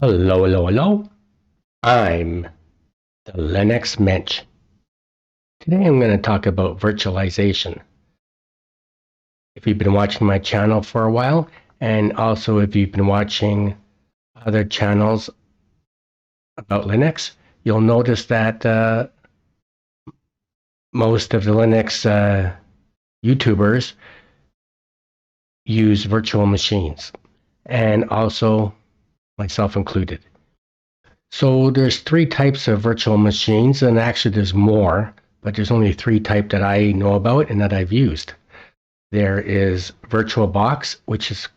Hello, hello, hello. I'm the Linux Mensch. Today I'm going to talk about virtualization. If you've been watching my channel for a while, and also if you've been watching other channels about Linux, you'll notice that most of the Linux YouTubers use virtual machines, and also myself included. So there's three types of virtual machines, and actually there's more, but there's only three types that I know about and that I've used. There is VirtualBox, which is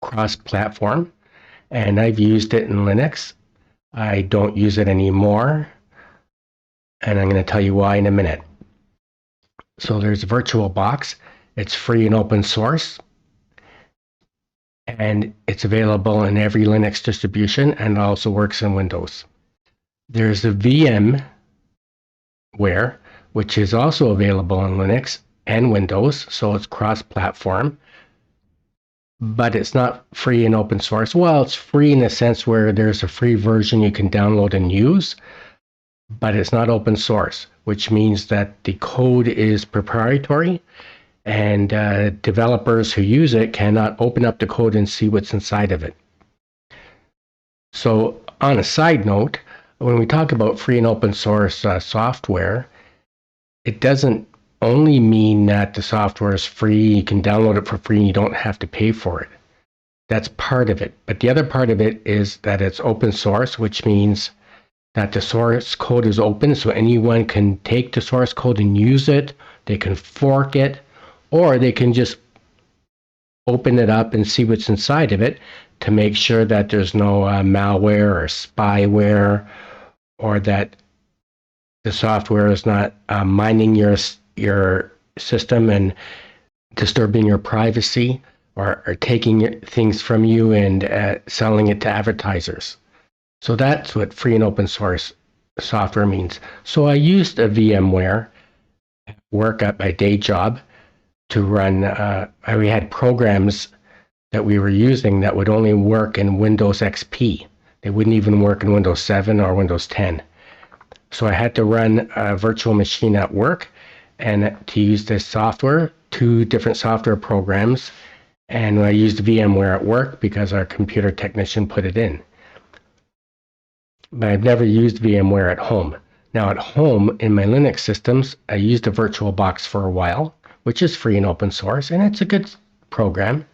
cross-platform, and I've used it in Linux. I don't use it anymore, and I'm going to tell you why in a minute. So there's VirtualBox. It's free and open source, and it's available in every Linux distribution and also works in Windows. There's the VMware, which is also available in Linux and Windows, so it's cross-platform, but it's not free and open source. Well, it's free in the sense where there's a free version you can download and use, but it's not open source, which means that the code is proprietary, and developers who use it cannot open up the code and see what's inside of it. So on a side note, when we talk about free and open source software, it doesn't only mean that the software is free, you can download it for free and you don't have to pay for it. That's part of it. But the other part of it is that it's open source, which means that the source code is open, so anyone can take the source code and use it, they can fork it, or they can just open it up and see what's inside of it to make sure that there's no malware or spyware, or that the software is not mining your system and disturbing your privacy, or taking things from you and selling it to advertisers. So that's what free and open source software means. So I used a VMware at work at my day job to run, we had programs that we were using that would only work in Windows XP. They wouldn't even work in Windows 7 or Windows 10. So I had to run a virtual machine at work and to use this software, two different software programs, and I used VMware at work because our computer technician put it in. But I've never used VMware at home. Now at home, in my Linux systems, I used a VirtualBox for a while, which is free and open source, and it's a good program.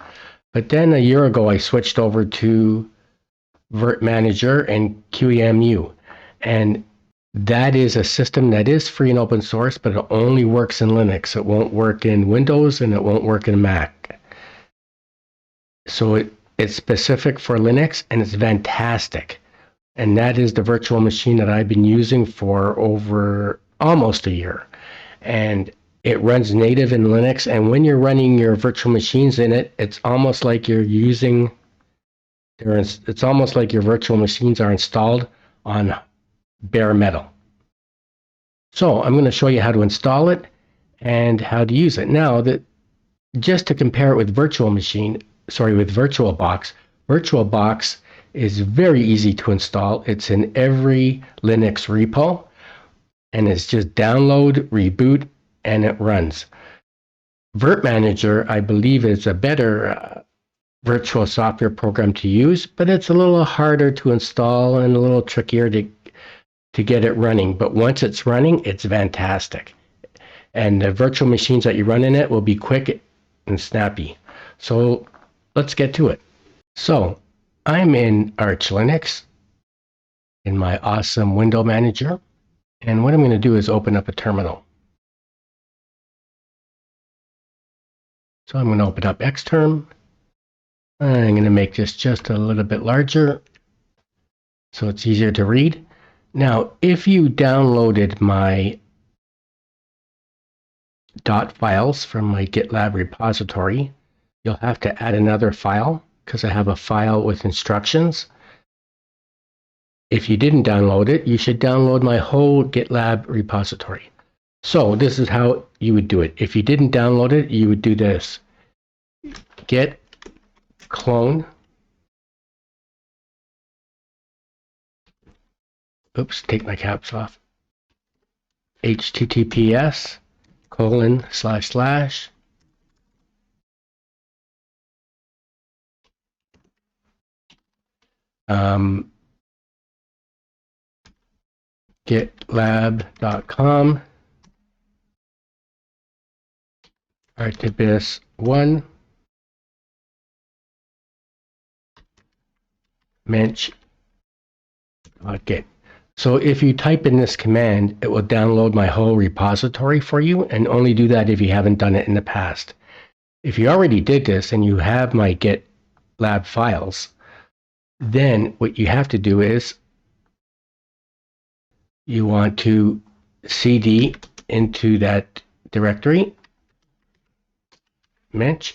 But then a year ago, I switched over to Virt-Manager and QEMU, and that is a system that is free and open source, but it only works in Linux. It won't work in Windows and it won't work in Mac. So it's specific for Linux, and it's fantastic. And that is the virtual machine that I've been using for over almost a year. And it runs native in Linux, and when you're running your virtual machines in it, it's almost like you're using, it's almost like your virtual machines are installed on bare metal. So I'm going to show you how to install it and how to use it. Now, just to compare it with VirtualBox, VirtualBox is very easy to install. It's in every Linux repo, and it's just download, reboot, and it runs. Virt-Manager, I believe, is a better virtual software program to use, but it's a little harder to install and a little trickier to get it running. But once it's running, it's fantastic. And the virtual machines that you run in it will be quick and snappy. So let's get to it. So I'm in Arch Linux in my awesome window manager. And what I'm going to do is open up a terminal. So I'm going to open up Xterm. I'm going to make this just a little bit larger so it's easier to read. Now, if you downloaded my .dot files from my GitLab repository, you'll have to add another file because I have a file with instructions. If you didn't download it, you should download my whole GitLab repository. So this is how you would do it. If you didn't download it, you would do this. Git clone oops, take my caps off. https:// GitLab.com Artibus 1 mench git. So if you type in this command, it will download my whole repository for you, and only do that if you haven't done it in the past. If you already did this and you have my GitLab files, then what you have to do is you want to cd into that directory, mench.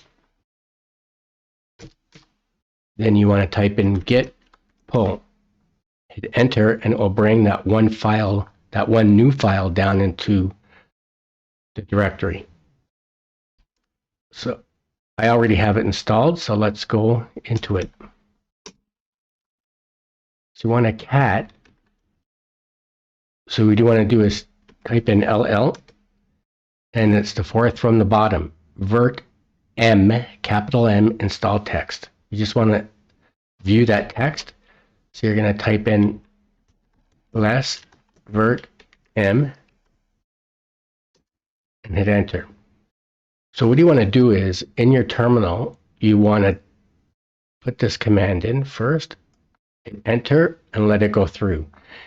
Then you want to type in git pull. Hit enter, and it will bring that one file, that one new file down into the directory. So I already have it installed, so let's go into it. So you want a cat. So what you want to do is type in LL, and it's the fourth from the bottom, Virt-M, capital M, install text. You just want to view that text. So you're going to type in less Virt-M and hit enter. So what you want to do is, in your terminal, you want to put this command in first, hit enter, and let it go through.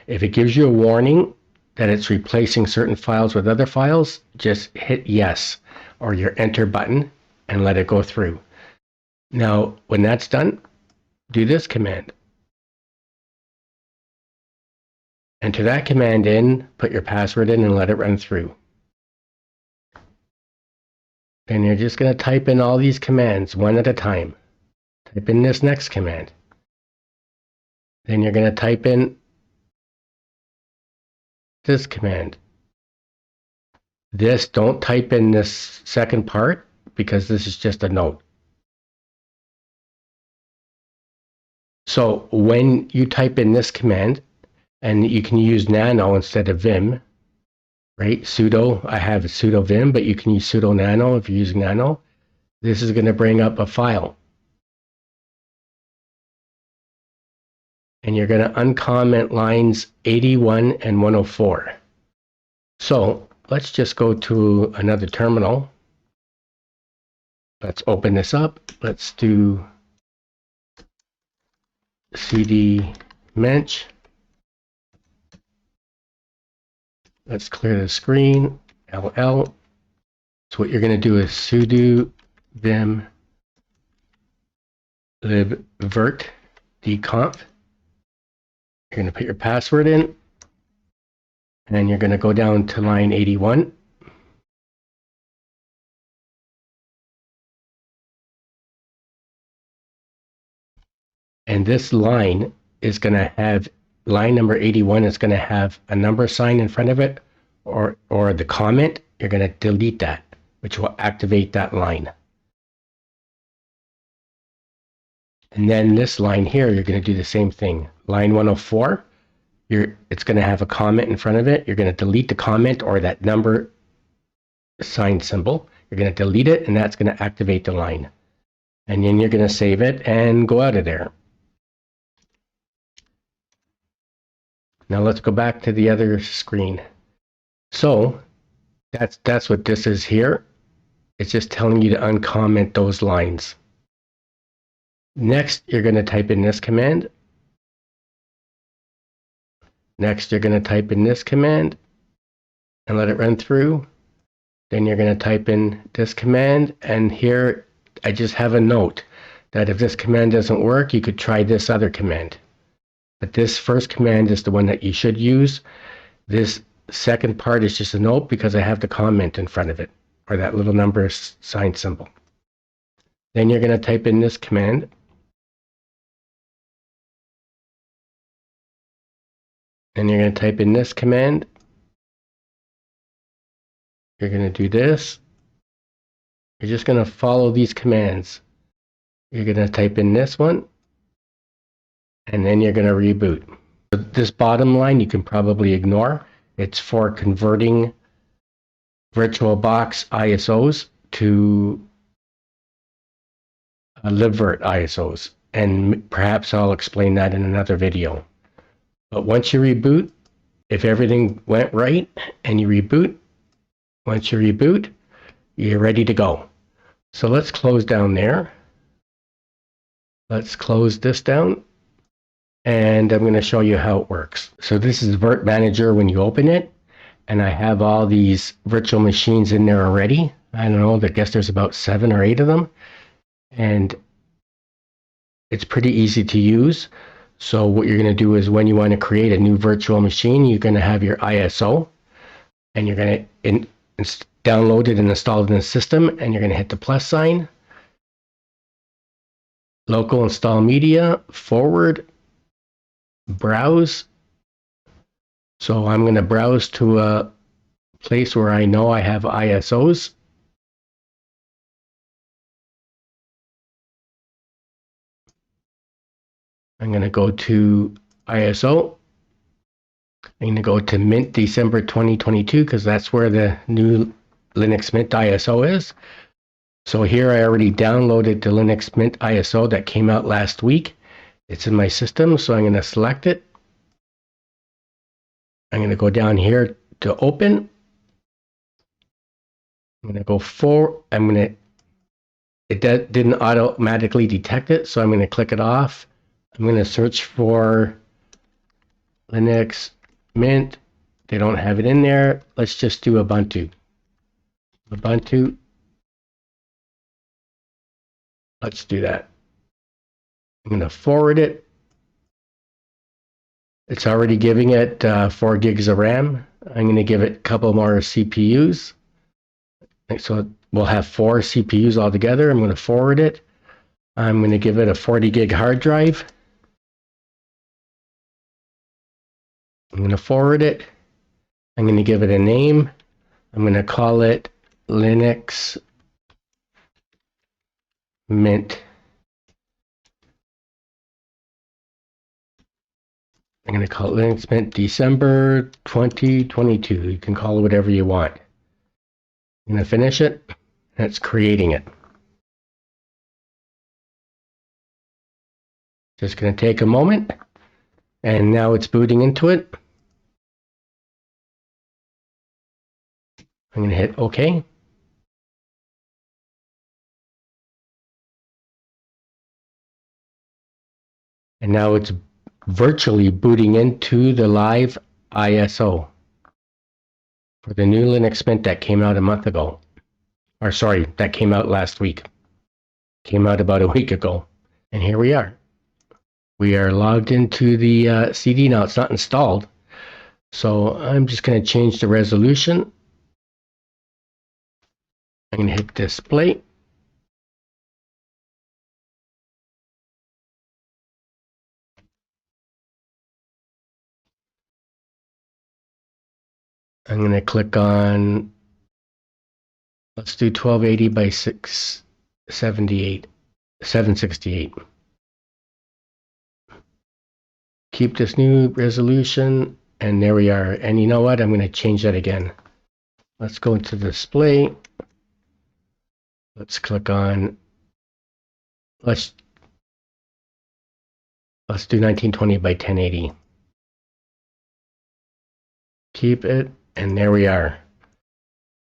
If it gives you a warning that it's replacing certain files with other files, just hit yes or your enter button and let it go through. Now, when that's done, do this command. Enter that command in, put your password in, and let it run through. Then you're just going to type in all these commands one at a time. Type in this next command. Then you're going to type in this command. Don't type in this second part because this is just a note. So when you type in this command, and you can use nano instead of vim, right? Sudo, I have sudo vim, but you can use sudo nano if you're using nano. This is going to bring up a file. And you're going to uncomment lines 81 and 104. So let's just go to another terminal. Let's open this up. Let's do cd mench. Let's clear the screen, LL. So what you're going to do is sudo vim lib virt dconf. You're going to put your password in, and you're going to go down to line 81. And this line is going to have, line number 81 is going to have a number sign in front of it, or the comment. You're going to delete that, which will activate that line. And then this line here, you're going to do the same thing. Line 104, it's going to have a comment in front of it. You're going to delete the comment or that number sign symbol. You're going to delete it, and that's going to activate the line. And then you're going to save it and go out of there. Now let's go back to the other screen. So that's what this is here. It's just telling you to uncomment those lines. Next, you're going to type in this command. Next, you're going to type in this command and let it run through. Then you're going to type in this command, and here I just have a note that if this command doesn't work, you could try this other command. But this first command is the one that you should use. This second part is just a note because I have the comment in front of it, or that little number sign symbol. Then you're going to type in this command. And you're going to type in this command. You're going to do this. You're just going to follow these commands. You're going to type in this one, and then you're going to reboot. This bottom line you can probably ignore. It's for converting VirtualBox ISOs to libvirt ISOs, and perhaps I'll explain that in another video. But once you reboot, if everything went right and you reboot, once you reboot, you're ready to go. So let's close down there. Let's close this down. And I'm going to show you how it works. So this is Virt-Manager when you open it. And I have all these virtual machines in there already. I don't know, I guess there's about 7 or 8 of them. And it's pretty easy to use. So what you're going to do is when you want to create a new virtual machine, you're going to have your ISO. And you're going to download it and install it in the system. And you're going to hit the plus sign. Local install media, forward, browse. So I'm going to browse to a place where I know I have ISOs. I'm going to go to ISO. I'm going to go to Mint December 2022 because that's where the new Linux Mint ISO is. So here I already downloaded the Linux Mint ISO that came out last week. It's in my system, so I'm going to select it. I'm going to go down here to open. I'm going to go forward. It didn't automatically detect it, so I'm going to click it off. I'm going to search for Linux Mint. They don't have it in there. Let's just do Ubuntu. Ubuntu. Let's do that. I'm going to forward it. It's already giving it 4 gigs of RAM. I'm going to give it a couple more CPUs. So we'll have 4 CPUs altogether. I'm going to forward it. I'm going to give it a 40 gig hard drive. I'm going to forward it. I'm going to give it a name. I'm going to call it Linux Mint. I'm going to call it Linux Mint December 2022. You can call it whatever you want. I'm going to finish it. And it's creating it. Just going to take a moment. And now it's booting into it. I'm going to hit OK. And now it's virtually booting into the live ISO for the new Linux Mint that came out a month ago. Or sorry, that came out last week. Came out about a week ago. And here we are. We are logged into the CD. Now it's not installed. So I'm just going to change the resolution. I'm going to hit display. I'm going to click on, let's do 1280 by 768. Keep this new resolution, and there we are. And you know what? I'm going to change that again. Let's go into display. Let's click on, let's do 1920 by 1080. Keep it, and there we are.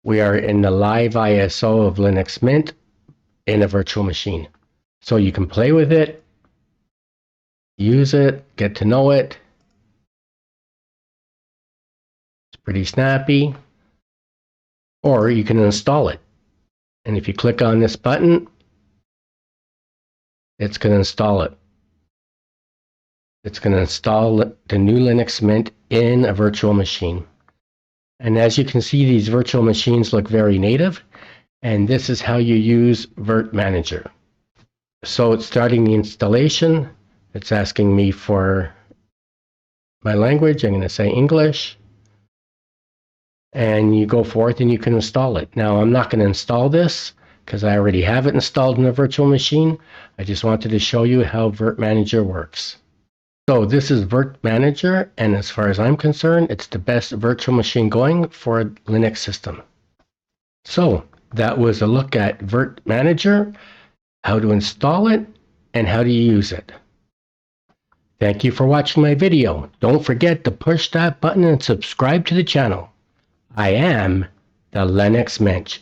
We are in the live ISO of Linux Mint in a virtual machine. So you can play with it, use it, get to know it. It's pretty snappy. Or you can install it. And if you click on this button, it's going to install it. It's going to install the new Linux Mint in a virtual machine. And as you can see, these virtual machines look very native. And this is how you use Virt-Manager. So it's starting the installation. It's asking me for my language. I'm going to say English. And you go forth and you can install it. Now, I'm not going to install this because I already have it installed in a virtual machine. I just wanted to show you how Virt-Manager works. So this is Virt-Manager, and as far as I'm concerned, it's the best virtual machine going for a Linux system. So that was a look at Virt-Manager, how to install it, and how to use it. Thank you for watching my video. Don't forget to push that button and subscribe to the channel. I am the Linux Mensch.